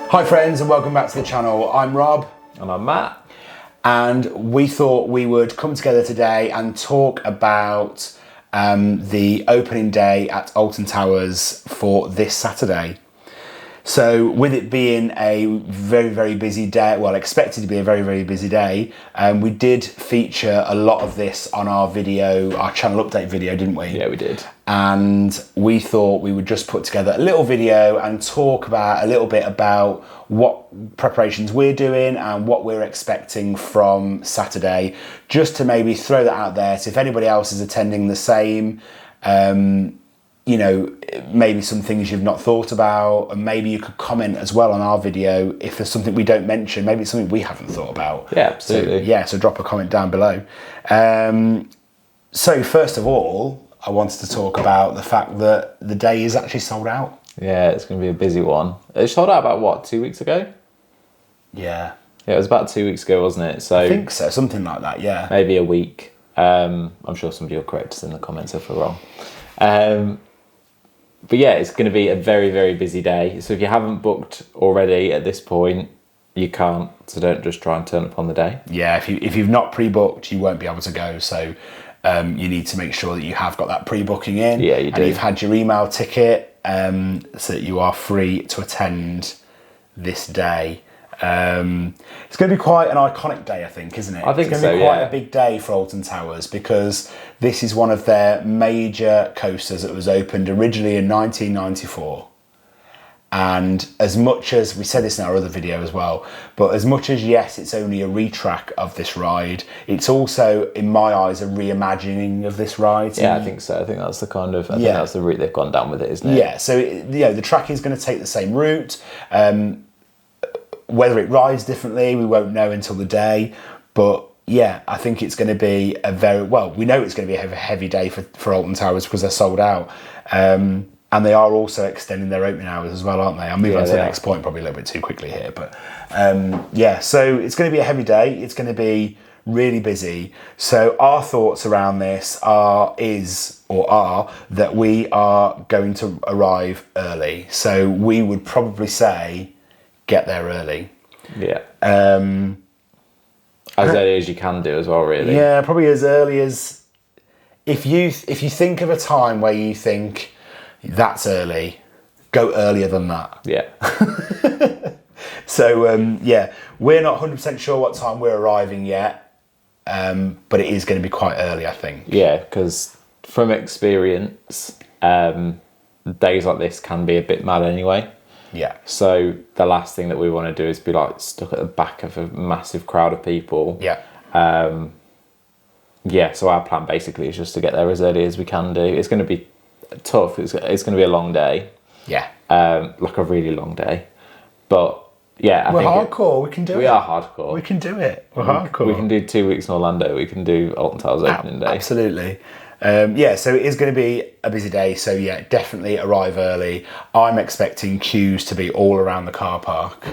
Hi friends and welcome back to the channel. I'm Rob. And I'm Matt. And we thought we would come together today and talk about the opening day at Alton Towers for this Saturday. So with it being a very, very busy day, well, expected to be a very, very busy day, we did feature a lot of this on our video, our channel update video, didn't we? Yeah, we did. And we thought we would just put together a little video and talk about a little bit about what preparations we're doing and what we're expecting from Saturday, just to maybe throw that out there. So if anybody else is attending the same, you know, maybe some things you've not thought about, and maybe you could comment as well on our video if there's something we don't mention, maybe it's something we haven't thought about. Yeah, absolutely. So drop a comment down below. So first of all, I wanted to talk about the fact that the day is actually sold out. Yeah, it's going to be a busy one. It sold out about, what, 2 weeks ago? Yeah. Yeah, it was about 2 weeks ago, wasn't it? So I think so, something like that, yeah. Maybe a week. I'm sure somebody will correct us in the comments if we're wrong. But yeah, it's going to be a very, very busy day. So if you haven't booked already at this point, you can't. So don't just try and turn up on the day. Yeah, if you've not pre-booked, you won't be able to go. So you need to make sure that you have got that pre-booking in. Yeah, you do. And you've had your email ticket so that you are free to attend this day. It's going to be quite an iconic day, I think, isn't it? I think it's so, going to be quite a big day for Alton Towers because this is one of their major coasters that was opened originally in 1994. And as much as, we said this in our other video as well, but as much as, yes, it's only a retrack of this ride, it's also, in my eyes, a reimagining of this ride. Yeah, I think so. I think that's the kind of, I think that's the route they've gone down with it, isn't it? Yeah, so, the track is going to take the same route. Whether it rides differently, we won't know until the day. But yeah, I think it's going to be a very, well, we know it's going to be a heavy day for Alton Towers because they're sold out. And they are also extending their opening hours as well, aren't they? I'll move on to the next point probably a little bit too quickly here. But yeah, so it's going to be a heavy day. It's going to be really busy. So our thoughts around this are that we are going to arrive early. So we would probably say, get there early. Yeah. As early as you can do as well, really. Yeah, probably as early as, if you think of a time where you think that's early, go earlier than that. Yeah. So yeah, we're not 100% sure what time we're arriving yet, but it is going to be quite early, I think. Yeah, because from experience, days like this can be a bit mad anyway. Yeah. So the last thing that we want to do is be like stuck at the back of a massive crowd of people. Yeah. Yeah. So our plan basically is just to get there as early as we can do. It's going to be tough. It's going to be a long day. Yeah. Like a really long day. But yeah, we're hardcore. We can do it. We are hardcore. We can do it. We're hardcore. We can do 2 weeks in Orlando. We can do Alton Towers opening day. Absolutely. Yeah, so it is going to be a busy day. So yeah, definitely arrive early. I'm expecting queues to be all around the car park,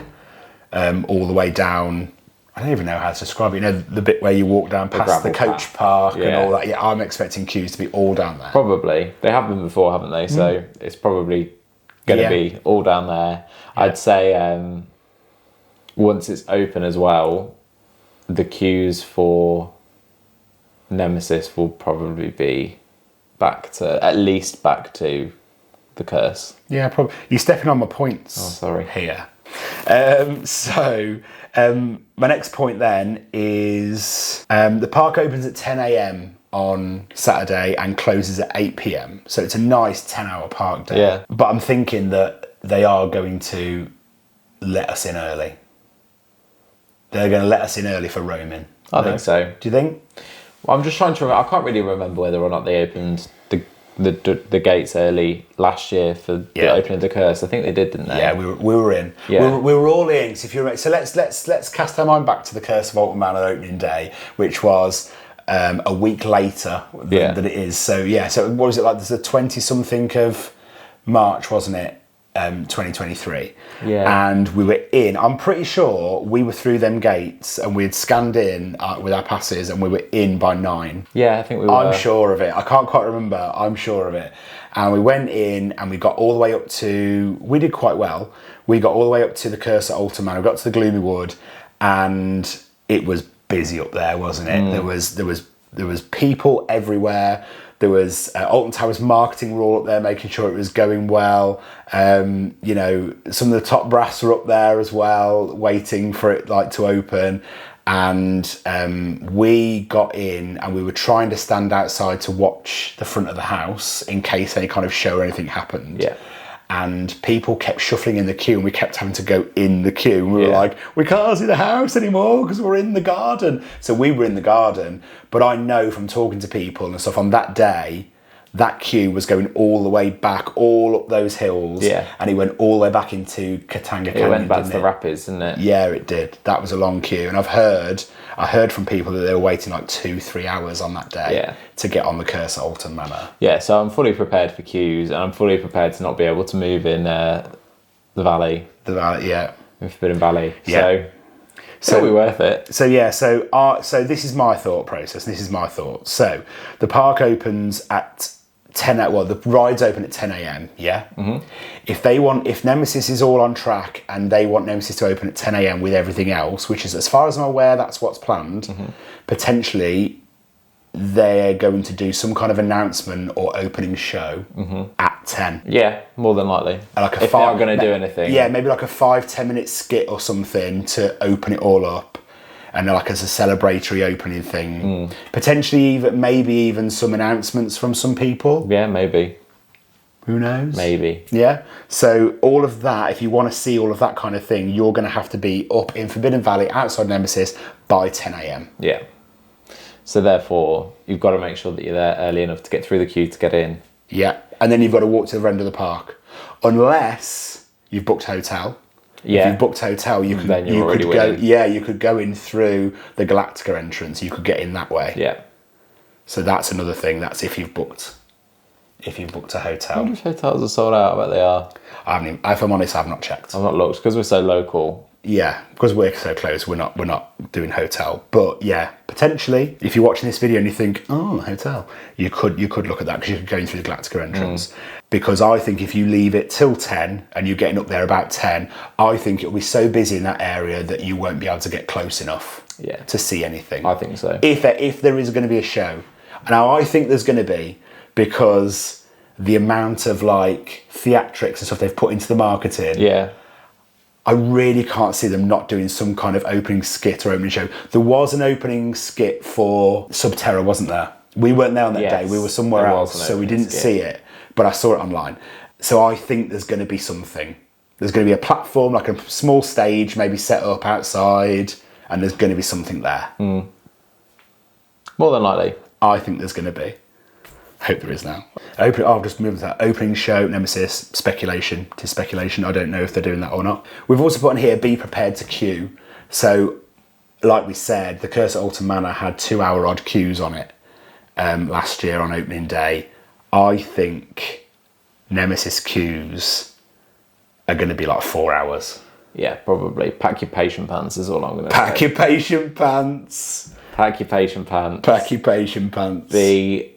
all the way down. I don't even know how to describe it. You know, the bit where you walk down past the coach park and all that. Yeah, I'm expecting queues to be all down there. Probably. They have been before, haven't they? So it's probably going to be all down there. Yeah. I'd say once it's open as well, the queues for Nemesis will probably be at least back to the curse. Yeah, probably. You're stepping on my points. Oh, sorry. Here. My next point then is the park opens at 10 a.m. on Saturday and closes at 8 p.m. So it's a nice 10-hour park day. Yeah. But I'm thinking that they are going to let us in early. They're going to let us in early for roaming. I think so. Do you think? Well, I'm just trying to remember. I can't really remember whether or not they opened the gates early last year for the opening of the curse. I think they did, didn't they? Yeah, we were in. Yeah. We were all in. So if you're so let's cast our mind back to the Curse of Alton Manor opening day, which was a week later than it is. So yeah, so what was it like? There's a 20-something of March, wasn't it? 2023. Yeah. And we were in, I'm pretty sure we were through them gates and we had scanned in with our passes and we were in by 9. Yeah, I think we were. I'm sure of it. I can't quite remember. I'm sure of it. And we went in and we got all the way up to, we did quite well. We got all the way up to the Curse at Alton Manor. We got to the Gloomy Wood and it was busy up there, wasn't it? There was people everywhere. There was Alton Towers marketing were all up there, making sure it was going well. You know, some of the top brass were up there as well, waiting for it like to open. And we got in and we were trying to stand outside to watch the front of the house in case any kind of show or anything happened. Yeah. And people kept shuffling in the queue and we kept having to go in the queue. And we were like, we can't see the house anymore because we're in the garden. So we were in the garden. But I know from talking to people and stuff on that day, that queue was going all the way back, all up those hills. Yeah. And it went all the way back into Katanga Canyon. It went back to the rapids, didn't it? Yeah, it did. That was a long queue. And I heard from people that they were waiting like 2-3 hours on that day to get on the Curse at Alton Manor. Yeah, so I'm fully prepared for queues and I'm fully prepared to not be able to move in the valley. The valley, yeah. In Forbidden Valley. Yeah. So it'll be worth it. So yeah, so this is my thought process. This is my thought. So the park opens at 10. Well, the rides open at 10 a.m. Yeah. Mm-hmm. If Nemesis is all on track and they want Nemesis to open at 10 a.m. with everything else, which is as far as I'm aware, that's what's planned. Mm-hmm. Potentially, they're going to do some kind of announcement or opening show at 10. Yeah, more than likely. Like if they are going to do anything. Yeah, maybe like a 5-10 minute skit or something to open it all up. And like as a celebratory opening thing. Potentially maybe even some announcements from some people. Yeah, maybe. Who knows? Maybe. Yeah. So all of that, if you want to see all of that kind of thing, you're going to have to be up in Forbidden Valley outside Nemesis by 10 a.m. Yeah. So therefore, you've got to make sure that you're there early enough to get through the queue to get in. Yeah. And then you've got to walk to the end of the park. Unless you've booked a hotel. Yeah. If you booked hotel, you could go. Yeah, you could go in through the Galactica entrance. You could get in that way. Yeah. So that's another thing. That's if you've booked a hotel. I wonder if hotels are sold out. I bet they are. If I'm honest, I've not checked. I've not looked because we're so local. Yeah, because we're so close, we're not doing hotel. But yeah, potentially, if you're watching this video and you think, oh, hotel, you could look at that because you could go in through the Galactica entrance. Because I think if you leave it till 10 and you're getting up there about 10, I think it'll be so busy in that area that you won't be able to get close enough to see anything. I think so. If there is going to be a show. Now, I think there's going to be, because the amount of like theatrics and stuff they've put into the marketing. Yeah. I really can't see them not doing some kind of opening skit or opening show. There was an opening skit for Subterra, wasn't there? We weren't there on that day. We were somewhere else, so we didn't see it. But I saw it online. So I think there's going to be something. There's going to be a platform, like a small stage, maybe set up outside, and there's going to be something there. More than likely. I think there's going to be. I hope there is now. I'll just move to that. Opening show, Nemesis, speculation. It is speculation. I don't know if they're doing that or not. We've also put on here, be prepared to queue. So, like we said, the Curse at Alton Manor had 2-hour odd queues on it last year on opening day. I think Nemesis queues are going to be like 4 hours. Yeah, probably. Pack your patient pants is all I'm going to say. Pack your patient pants. Pack your patient pants. Pack your patient pants. Be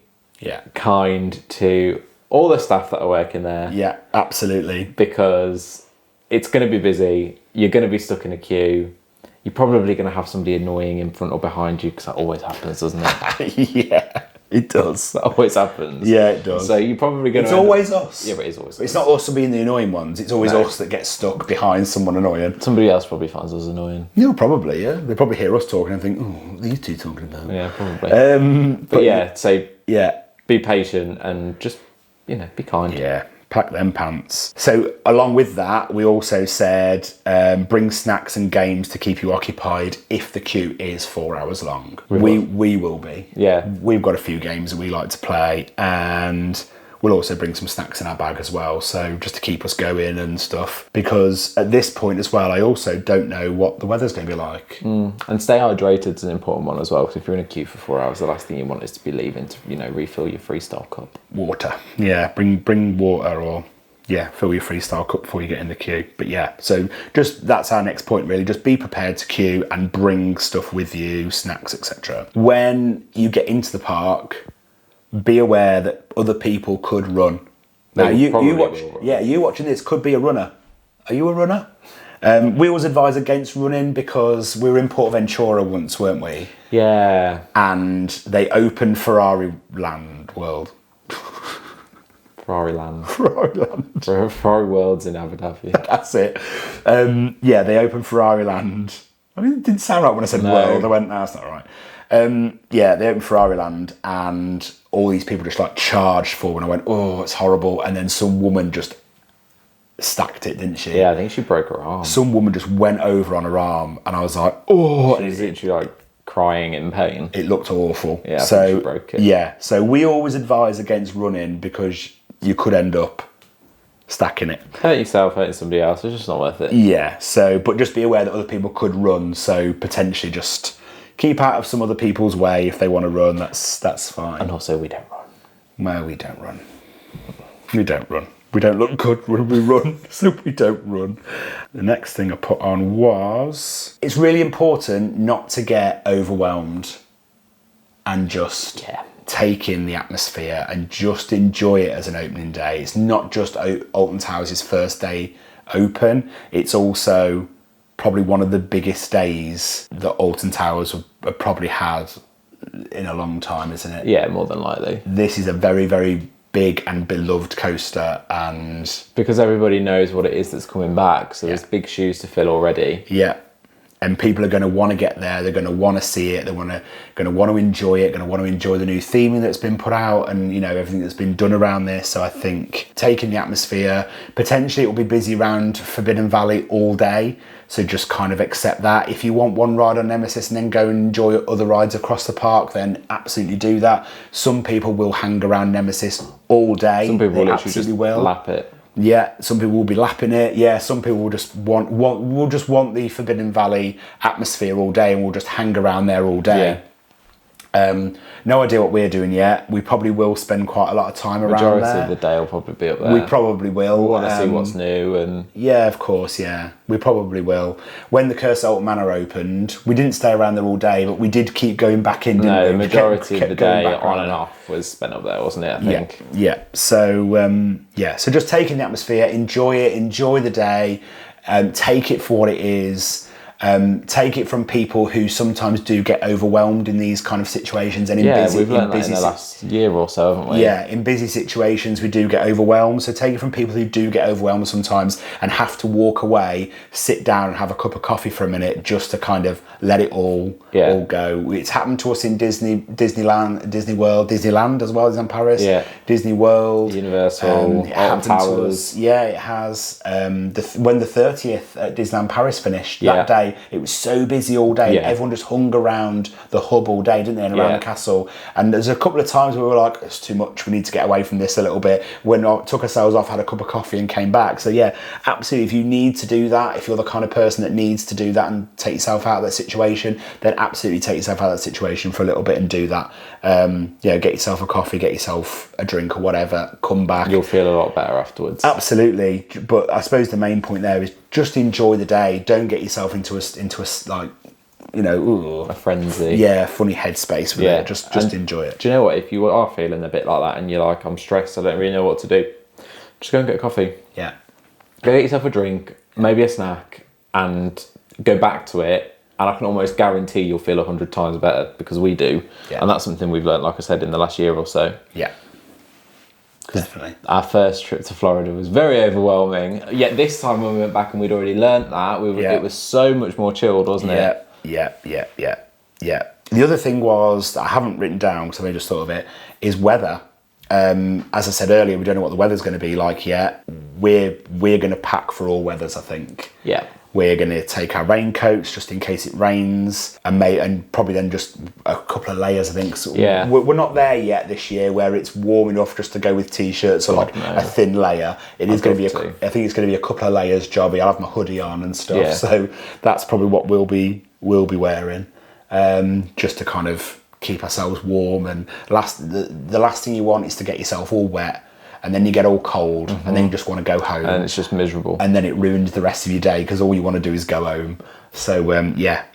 kind to all the staff that are working there. Yeah, absolutely. Because it's going to be busy. You're going to be stuck in a queue. You're probably going to have somebody annoying in front or behind you because that always happens, doesn't it? Yeah, it does. That always happens. Yeah, it does. So you're probably going to... It's always us. Yeah, but it's always us. It's not us being the annoying ones. It's always us that get stuck behind someone annoying. Somebody else probably finds us annoying. Yeah, probably, yeah. They probably hear us talking and think, oh, what are you two talking about? Yeah, probably. But yeah, so... Yeah. Be patient and just, be kind. Yeah, pack them pants. So along with that, we also said bring snacks and games to keep you occupied if the queue is 4 hours long. We will be. Yeah. We've got a few games that we like to play, and we'll also bring some snacks in our bag as well, so just to keep us going and stuff. Because at this point as well, I also don't know what the weather's going to be like. And stay hydrated is an important one as well, because if you're in a queue for 4 hours, the last thing you want is to be leaving to, refill your freestyle cup. Water. Yeah, bring water or Yeah, fill your freestyle cup before you get in the queue. But yeah, so just that's our next point really. Just be prepared to queue and bring stuff with you, snacks, etc. When you get into the park, be aware that other people could run. Now you watch, you watching this could be a runner. Are you a runner? We always advise against running because we were in Port Ventura once, weren't we? Yeah. And they opened Ferrari Land World. Ferrari Land. Ferrari World's in Abu Dhabi. That's it. They opened Ferrari Land. I mean, it didn't sound right when I said world. I went, no, that's not right. They opened Ferrari Land and all these people just like charged forward. And I went, oh, it's horrible. And then some woman just stacked it, didn't she? Yeah, I think she broke her arm. Some woman just went over on her arm and I was like, oh. She was literally like crying in pain. It looked awful. Yeah, I think she broke it. Yeah, so we always advise against running because you could end up stacking it. Hurt yourself, hurting somebody else, it's just not worth it. Yeah, so, but just be aware that other people could run, so potentially just keep out of some other people's way if they want to run, that's fine. And also, we don't run. No, we don't run. We don't run. We don't look good when we run, so we don't run. The next thing I put on was, it's really important not to get overwhelmed and just take in the atmosphere and just enjoy it as an opening day. It's not just Alton Towers' first day open, it's also probably one of the biggest days that Alton Towers have probably had in a long time, isn't it? Yeah, more than likely. This is a very, very big and beloved coaster, and because everybody knows what it is that's coming back, so there's big shoes to fill already. Yeah. And people are going to want to get there. They're going to want to see it. They're going to want to enjoy it. Going to want to enjoy the new theming that's been put out, and everything that's been done around this. So I think taking the atmosphere. Potentially, it will be busy around Forbidden Valley all day. So just kind of accept that. If you want one ride on Nemesis and then go and enjoy other rides across the park, then absolutely do that. Some people will hang around Nemesis all day. Some people will literally just lap it. Yeah, some people will be lapping it. Yeah, some people will just want the Forbidden Valley atmosphere all day and will just hang around there all day. Yeah. No idea what we're doing yet. We probably will spend quite a lot of time around there. Majority of the day will probably be up there. We probably will. We want to see what's new and... Yeah, of course, yeah. We probably will. When the Curse of Alton Manor opened, we didn't stay around there all day, but we did keep going back in, didn't we? The majority of the day on and off was spent up there, wasn't it, I think? Yeah. So, so just take in the atmosphere, enjoy it, enjoy the day, take it for what it is. Take it from people who sometimes do get overwhelmed in these kind of situations, and we've learned that in the last year or so, haven't we? Yeah, in busy situations we do get overwhelmed. So take it from people who do get overwhelmed sometimes and have to walk away, sit down and have a cup of coffee for a minute just to kind of let it all go. It's happened to us in Disneyland, Disney World, Disneyland as well as in Paris. Yeah. Disney World, Universal, Alton Towers. Yeah, it has. When the 30th at Disneyland Paris finished that day. It was so busy all day, and everyone just hung around the hub all day, didn't they, and around the castle. And there's a couple of times where we were like, it's too much, we need to get away from this a little bit. When I took ourselves off, had a cup of coffee and came back. So yeah, absolutely, if you need to do that, if you're the kind of person that needs to do that and take yourself out of that situation, then absolutely take yourself out of that situation for a little bit and do that. Get yourself a coffee, get yourself a drink or whatever, come back. You'll feel a lot better afterwards. Absolutely. But I suppose the main point there is just enjoy the day. Don't get yourself into a a frenzy. Yeah, funny headspace with it. Just enjoy it. Do you know what? If you are feeling a bit like that and you're like, I'm stressed, I don't really know what to do, just go and get a coffee. Yeah. Go get yourself a drink, maybe a snack, and go back to it. And I can almost guarantee you'll feel 100 times better, because we do. Yeah. And that's something we've learned, like I said, in the last year or so. Yeah. Definitely. Our first trip to Florida was very overwhelming. Yet this time when we went back and we'd already learnt that, it was so much more chilled, wasn't it? Yeah. The other thing was, that I haven't written down because I just thought of it, is weather. As I said earlier, we don't know what the weather's going to be like yet. We're going to pack for all weathers, I think. Yeah. We're going to take our raincoats just in case it rains, and probably then just a couple of layers, I think. So yeah. We're not there yet this year where it's warm enough just to go with t-shirts or a thin layer. It is going to be I think it's going to be a couple of layers jobby. I'll have my hoodie on and stuff. Yeah. So that's probably what we'll be wearing, just to kind of keep ourselves warm. And the last thing you want is to get yourself all wet and then you get all cold, and then you just want to go home. And it's just miserable. And then it ruins the rest of your day because all you want to do is go home. So, layer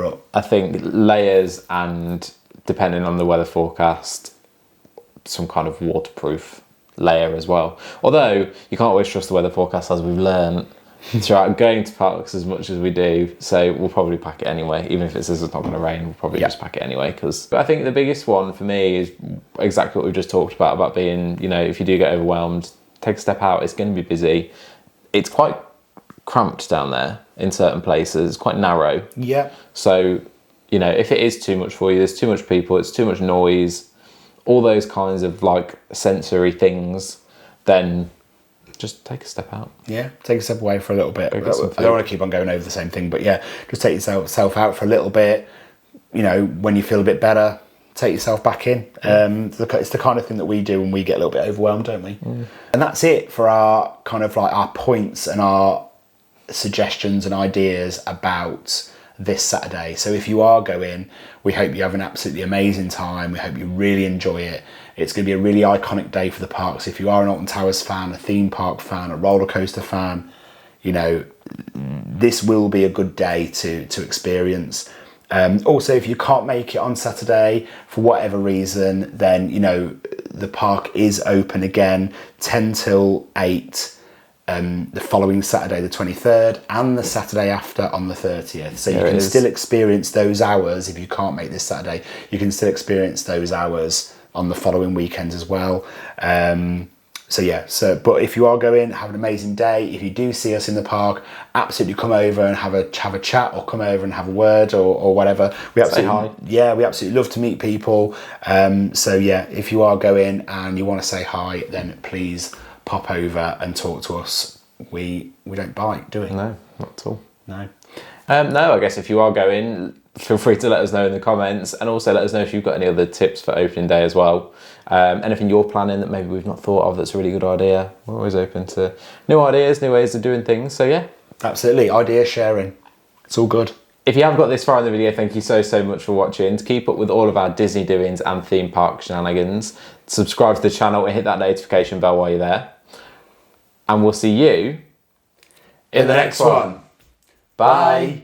up. I think layers, and depending on the weather forecast, some kind of waterproof layer as well. Although you can't always trust the weather forecast, as we've learned throughout going to parks as much as we do. So we'll probably pack it anyway, even if it says it's not going to rain. We'll probably just pack it anyway. But I think the biggest one for me is exactly what we've just talked about being, if you do get overwhelmed, take a step out. It's going to be busy. It's quite cramped down there in certain places. It's quite narrow. Yeah. So, if it is too much for you, there's too much people, it's too much noise, all those kinds of sensory things, then just take a step out. Yeah, take a step away for a little bit. I don't want to keep on going over the same thing, but just take yourself out for a little bit. When you feel a bit better, take yourself back in. It's the kind of thing that we do when we get a little bit overwhelmed, don't we? And that's it for our kind of our points and our suggestions and ideas about this Saturday. So if you are going, we hope you have an absolutely amazing time. We hope you really enjoy it. It's going to be a really iconic day for the parks. If you are an Alton Towers fan, a theme park fan, a roller coaster fan, this will be a good day to experience. Also, if you can't make it on Saturday for whatever reason, then the park is open again 10 till 8 the following Saturday the 23rd and the Saturday after on the 30th. So you can still experience those hours. If you can't make this Saturday, you can still experience those hours on the following weekends as well. But if you are going, have an amazing day. If you do see us in the park, absolutely come over and have a chat, or come over and have a word or whatever. We absolutely love to meet people. If you are going and you want to say hi, then please pop over and talk to us. We don't bite, do we? No, not at all. No. I guess if you are going, feel free to let us know in the comments, and also let us know if you've got any other tips for opening day as well. Anything you're planning that maybe we've not thought of that's a really good idea. We're always open to new ideas, new ways of doing things. So yeah. Absolutely. Idea sharing. It's all good. If you have got this far in the video, thank you so much for watching. To keep up with all of our Disney doings and theme park shenanigans, subscribe to the channel and hit that notification bell while you're there. And we'll see you in the next one. Bye.